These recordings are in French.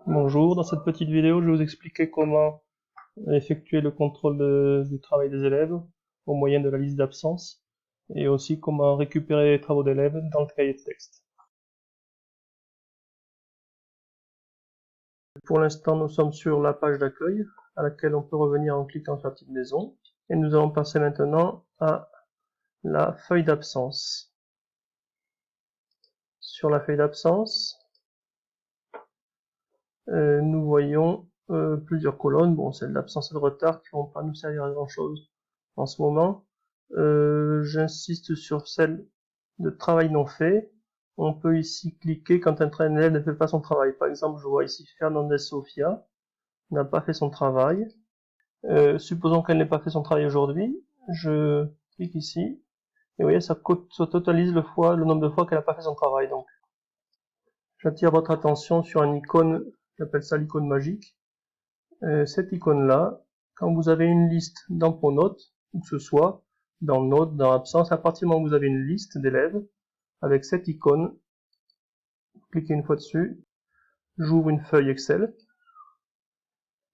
Bonjour, dans cette petite vidéo, je vais vous expliquer comment effectuer le contrôle du travail des élèves au moyen de la liste d'absence et aussi comment récupérer les travaux d'élèves dans le cahier de texte. Pour l'instant, nous sommes sur la page d'accueil à laquelle on peut revenir en cliquant sur la petite maison et nous allons passer maintenant à la feuille d'absence. Sur la feuille d'absence, nous voyons plusieurs colonnes. Bon, celle d'absence et de retard qui ne vont pas nous servir à grand chose en ce moment. J'insiste sur celle de travail non fait. On peut ici cliquer quand un élève ne fait pas son travail. Par exemple, je vois ici Fernandez Sofia n'a pas fait son travail. Supposons qu'elle n'ait pas fait son travail aujourd'hui. Je clique ici et vous voyez, ça totalise le nombre de fois qu'elle n'a pas fait son travail. Donc, j'attire votre attention sur une icône, j'appelle ça l'icône magique. Cette icône-là, quand vous avez une liste dans Pronote, ou que ce soit dans Note, dans Absence, à partir du moment où vous avez une liste d'élèves, avec cette icône, cliquez une fois dessus, j'ouvre une feuille Excel,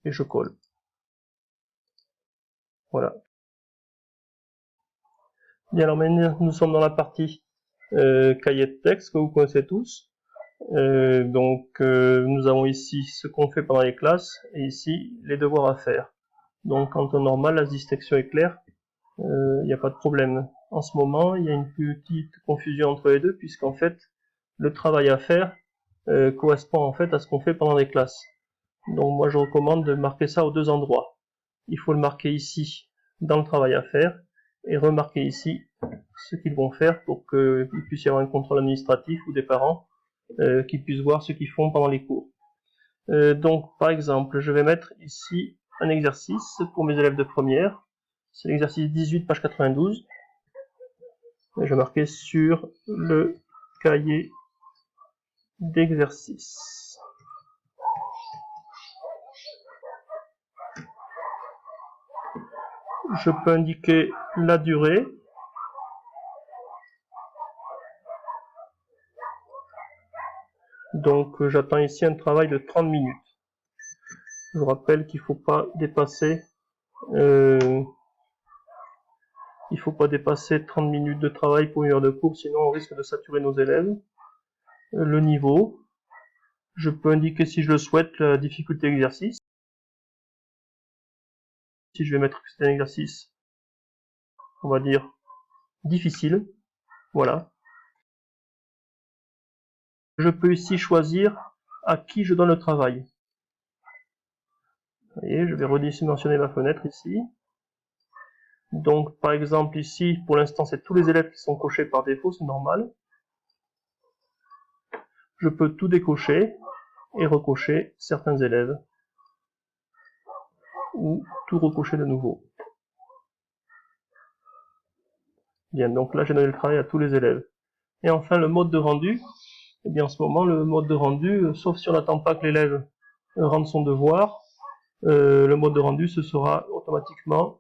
et je colle. Voilà. Bien, alors maintenant, nous sommes dans la partie cahier de texte que vous connaissez tous. Nous avons ici ce qu'on fait pendant les classes, et ici, les devoirs à faire. Donc, en temps normal, la distinction est claire. Il n'y a pas de problème. En ce moment, il y a une petite confusion entre les deux, puisqu'en fait, le travail à faire correspond en fait à ce qu'on fait pendant les classes. Donc moi, je recommande de marquer ça aux deux endroits. Il faut le marquer ici, dans le travail à faire, et remarquer ici ce qu'ils vont faire pour qu'il puisse y avoir un contrôle administratif ou des parents qui puissent voir ce qu'ils font pendant les cours. Donc, par exemple, je vais mettre ici un exercice pour mes élèves de première. C'est l'exercice 18, page 92. Et je vais marquer sur le cahier d'exercice. Je peux indiquer la durée. Donc, j'attends ici un travail de 30 minutes. Je vous rappelle qu'il ne faut pas dépasser 30 minutes de travail pour une heure de cours, sinon on risque de saturer nos élèves. Le niveau. Je peux indiquer, si je le souhaite, la difficulté d'exercice. Si je vais mettre que c'est un exercice, on va dire difficile. Voilà. Je peux ici choisir à qui je donne le travail. Vous voyez, je vais redimensionner ma fenêtre ici. Donc, par exemple, ici, pour l'instant, c'est tous les élèves qui sont cochés par défaut, c'est normal. Je peux tout décocher et recocher certains élèves. Ou tout recocher de nouveau. Bien, donc là, j'ai donné le travail à tous les élèves. Et enfin, le mode de rendu. Eh bien, en ce moment, le mode de rendu, sauf si on n'attend pas que l'élève rende son devoir, le mode de rendu, ce sera automatiquement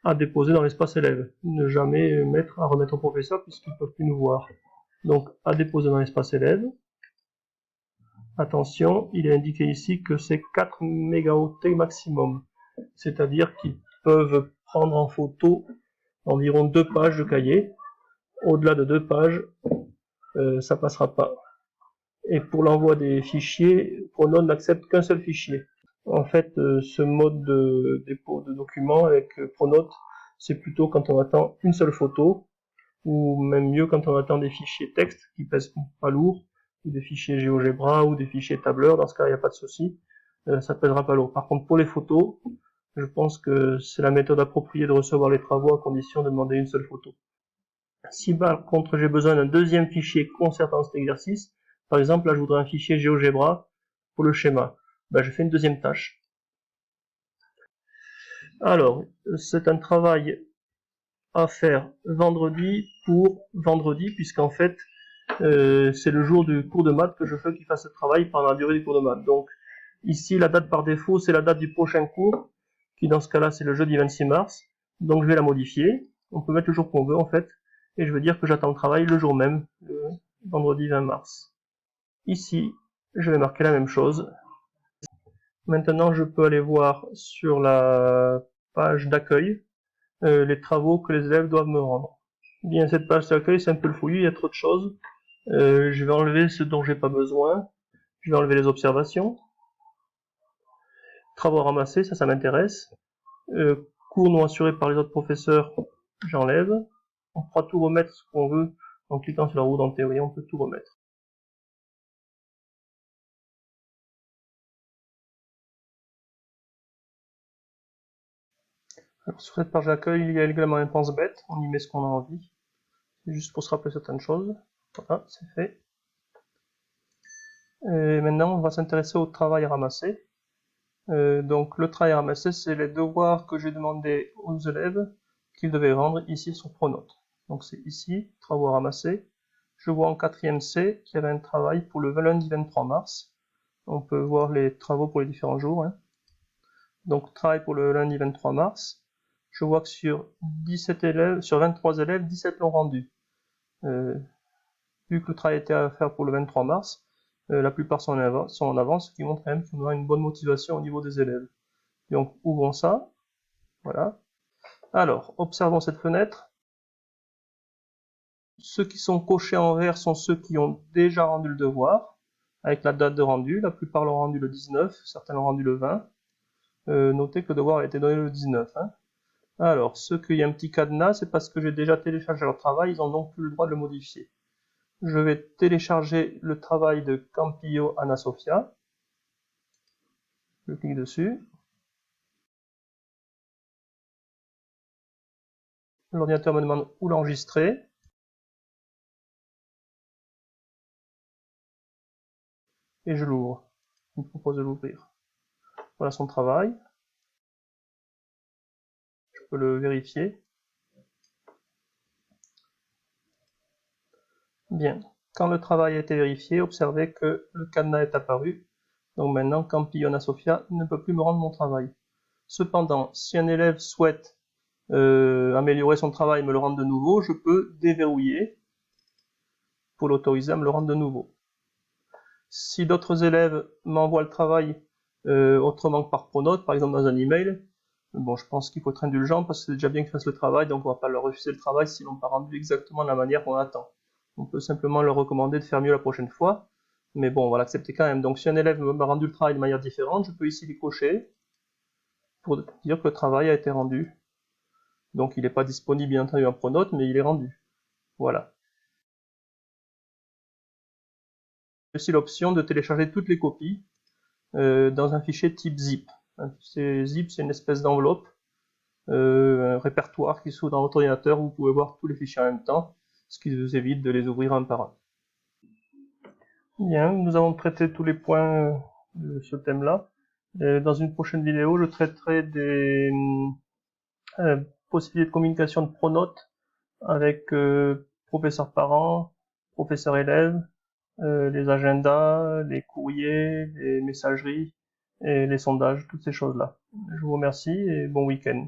à déposer dans l'espace élève. Ne jamais mettre à remettre au professeur puisqu'ils ne peuvent plus nous voir. Donc, à déposer dans l'espace élève. Attention, il est indiqué ici que c'est 4 mégaoctets maximum. C'est-à-dire qu'ils peuvent prendre en photo environ 2 pages de cahier. Au-delà de 2 pages, ça passera pas. Et pour l'envoi des fichiers, Pronote n'accepte qu'un seul fichier. En fait, ce mode de dépôt de documents avec Pronote, c'est plutôt quand on attend une seule photo, ou même mieux quand on attend des fichiers texte qui pèsent pas lourd, ou des fichiers GeoGebra ou des fichiers tableur. Dans ce cas, il n'y a pas de souci, ça pèsera pas lourd. Par contre, pour les photos, je pense que c'est la méthode appropriée de recevoir les travaux à condition de demander une seule photo. Si par contre j'ai besoin d'un deuxième fichier concernant cet exercice, par exemple là je voudrais un fichier GeoGebra pour le schéma, je fais une deuxième tâche. Alors, c'est un travail à faire vendredi pour vendredi, puisqu'en fait c'est le jour du cours de maths que je veux qu'il fasse ce travail pendant la durée du cours de maths. Donc ici la date par défaut c'est la date du prochain cours, qui dans ce cas là c'est le jeudi 26 mars, donc je vais la modifier. On peut mettre le jour qu'on veut en fait, et je veux dire que j'attends le travail le jour même, le vendredi 20 mars. Ici, je vais marquer la même chose, Maintenant, je peux aller voir sur la page d'accueil les travaux que les élèves doivent me rendre. Bien, cette page d'accueil, c'est un peu le fouillis, il y a trop de choses. Je vais enlever ce dont j'ai pas besoin. Je vais enlever les observations. Travaux ramassés, ça m'intéresse. Cours non assurés par les autres professeurs, j'enlève. On pourra tout remettre ce qu'on veut en cliquant sur la roue dentée. Vous voyez, on peut tout remettre. Alors, sur cette page d'accueil, il y a également un pense-bête. On y met ce qu'on a envie. C'est juste pour se rappeler certaines choses. Voilà, c'est fait. Et maintenant, on va s'intéresser au travail ramassé. Donc, le travail ramassé, c'est les devoirs que j'ai demandé aux élèves qu'ils devaient rendre ici sur Pronote. Donc, c'est ici, travaux ramassés. Je vois en 4e C qu'il y avait un travail pour le lundi 23 mars. On peut voir les travaux pour les différents jours. Hein. Donc, travail pour le lundi 23 mars. Je vois que sur 17 élèves, sur 23 élèves, 17 l'ont rendu. Vu que le travail était à faire pour le 23 mars, la plupart sont en avance, ce qui montre quand même qu'on a une bonne motivation au niveau des élèves. Donc, ouvrons ça. Voilà. Alors, observons cette fenêtre. Ceux qui sont cochés en vert sont ceux qui ont déjà rendu le devoir, avec la date de rendu. La plupart l'ont rendu le 19, certains l'ont rendu le 20. Notez que le devoir a été donné le 19. Hein. Alors, ceux qui ont un petit cadenas, c'est parce que j'ai déjà téléchargé leur travail, ils n'ont donc plus le droit de le modifier. Je vais télécharger le travail de Campillo Anna Sofia. Je clique dessus. L'ordinateur me demande où l'enregistrer. Et je l'ouvre. Il me propose de l'ouvrir. Voilà son travail. Je peux le vérifier. Bien. Quand le travail a été vérifié, observez que le cadenas est apparu. Donc maintenant, Campillona Sofia ne peut plus me rendre mon travail. Cependant, si un élève souhaite améliorer son travail et me le rendre de nouveau, je peux déverrouiller pour l'autoriser à me le rendre de nouveau. Si d'autres élèves m'envoient le travail autrement que par Pronote, par exemple dans un email, bon, je pense qu'il faut être indulgent parce que c'est déjà bien qu'ils fassent le travail, donc on ne va pas leur refuser le travail s'ils n'ont pas rendu exactement de la manière qu'on attend. On peut simplement leur recommander de faire mieux la prochaine fois, mais bon, on va l'accepter quand même. Donc si un élève m'a rendu le travail de manière différente, je peux ici les cocher pour dire que le travail a été rendu. Donc il n'est pas disponible bien entendu en Pronote, mais il est rendu. Voilà. J'ai aussi l'option de télécharger toutes les copies dans un fichier type zip. Zip, c'est une espèce d'enveloppe, un répertoire qui s'ouvre dans votre ordinateur où vous pouvez voir tous les fichiers en même temps, ce qui vous évite de les ouvrir un par un. Bien, nous avons traité tous les points de ce thème-là. Dans une prochaine vidéo, je traiterai des possibilités de communication de Pronote avec professeur-parent, professeur-élève, les agendas, les courriers, les messageries et les sondages, toutes ces choses-là. Je vous remercie et bon week-end.